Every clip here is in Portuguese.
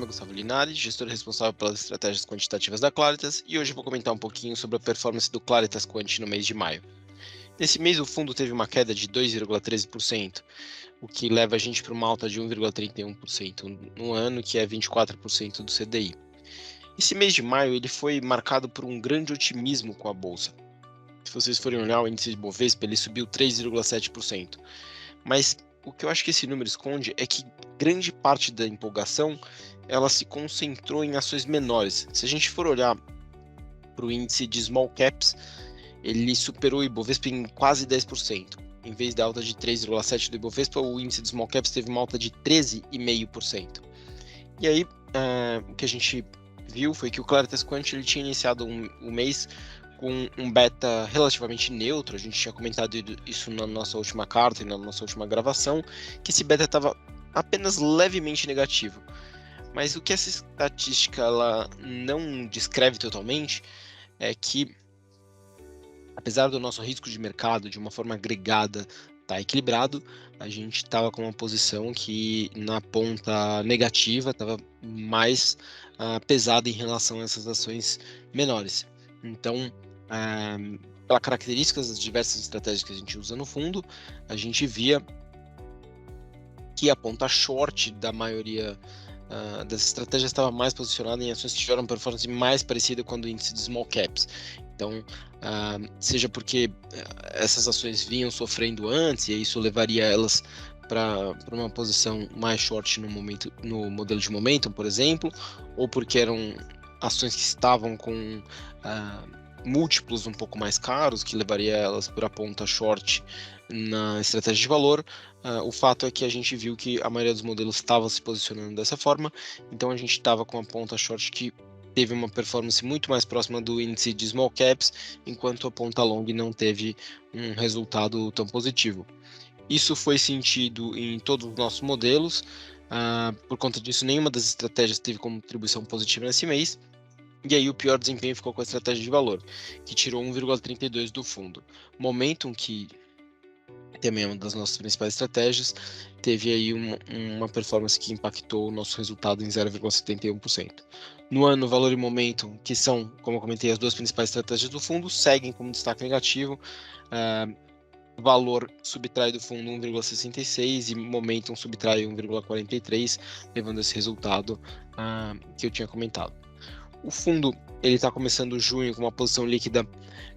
é Gustavo Linari, gestor responsável pelas estratégias quantitativas da Claritas, e hoje eu vou comentar um pouquinho sobre a performance do Claritas Quant no mês de maio. Nesse mês, o fundo teve uma queda de 2,13%, o que leva a gente para uma alta de 1,31% no ano, que é 24% do CDI. Esse mês de maio ele foi marcado por um grande otimismo com a Bolsa. Se vocês forem olhar o índice de Bovespa, ele subiu 3,7%. Mas o que eu acho que esse número esconde é que grande parte da empolgação ela se concentrou em ações menores. Se a gente for olhar para o índice de Small Caps, ele superou o Ibovespa em quase 10%. Em vez da alta de 3,7% do Ibovespa, o índice de Small Caps teve uma alta de 13,5%. E aí, o que a gente viu foi que o Claritas Quant ele tinha iniciado o mês com um beta relativamente neutro. A gente tinha comentado isso na nossa última carta e na nossa última gravação, que esse beta estava apenas levemente negativo. Mas o que essa estatística ela não descreve totalmente é que, apesar do nosso risco de mercado, de uma forma agregada, estar equilibrado, a gente estava com uma posição que na ponta negativa estava mais pesada em relação a essas ações menores. Então, pela características das diversas estratégias que a gente usa no fundo, a gente via que a ponta short da maioria das estratégias estava mais posicionada em ações que tiveram performance mais parecida com o índice de small caps. Então, seja porque essas ações vinham sofrendo antes, e isso levaria elas para uma posição mais short no modelo de momentum, por exemplo, ou porque eram ações que estavam com múltiplos um pouco mais caros, que levaria elas para a ponta short na estratégia de valor. O fato é que a gente viu que a maioria dos modelos estava se posicionando dessa forma, então a gente estava com a ponta short que teve uma performance muito mais próxima do índice de small caps, enquanto a ponta long não teve um resultado tão positivo. Isso foi sentido em todos os nossos modelos. Por conta disso, nenhuma das estratégias teve contribuição positiva nesse mês. E aí o pior desempenho ficou com a estratégia de valor, que tirou 1,32 do fundo. Momentum, que também é uma das nossas principais estratégias, teve aí uma performance que impactou o nosso resultado em 0,71%. No ano, Valor e Momentum, que são, como eu comentei, as duas principais estratégias do fundo, seguem como destaque negativo. Valor subtrai do fundo 1,66 e Momentum subtrai 1,43, levando esse resultado que eu tinha comentado. O fundo ele está começando junho com uma posição líquida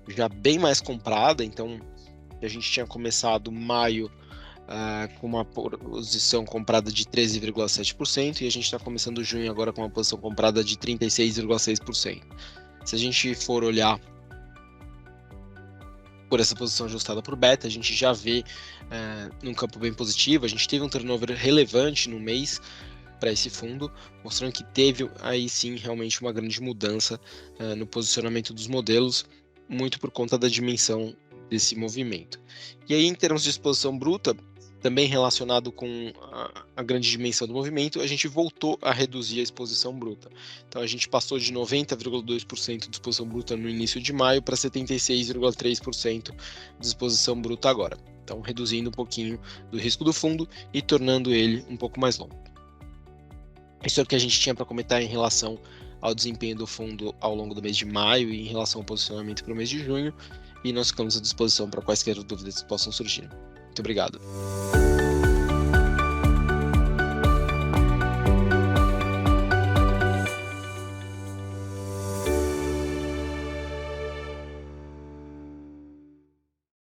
já bem mais comprada, então a gente tinha começado maio com uma posição comprada de 13,7% e a gente está começando junho agora com uma posição comprada de 36,6%. Se a gente for olhar por essa posição ajustada por beta, a gente já vê num campo bem positivo. A gente teve um turnover relevante no mês para esse fundo, mostrando que teve aí sim realmente uma grande mudança no posicionamento dos modelos, muito por conta da dimensão desse movimento. E aí, em termos de exposição bruta, também relacionado com a grande dimensão do movimento, a gente voltou a reduzir a exposição bruta. Então a gente passou de 90,2% de exposição bruta no início de maio para 76,3% de exposição bruta agora. Então reduzindo um pouquinho do risco do fundo e tornando ele um pouco mais longo. Isso é o que a gente tinha para comentar em relação ao desempenho do fundo ao longo do mês de maio e em relação ao posicionamento para o mês de junho. E nós ficamos à disposição para quaisquer dúvidas que possam surgir. Muito obrigado.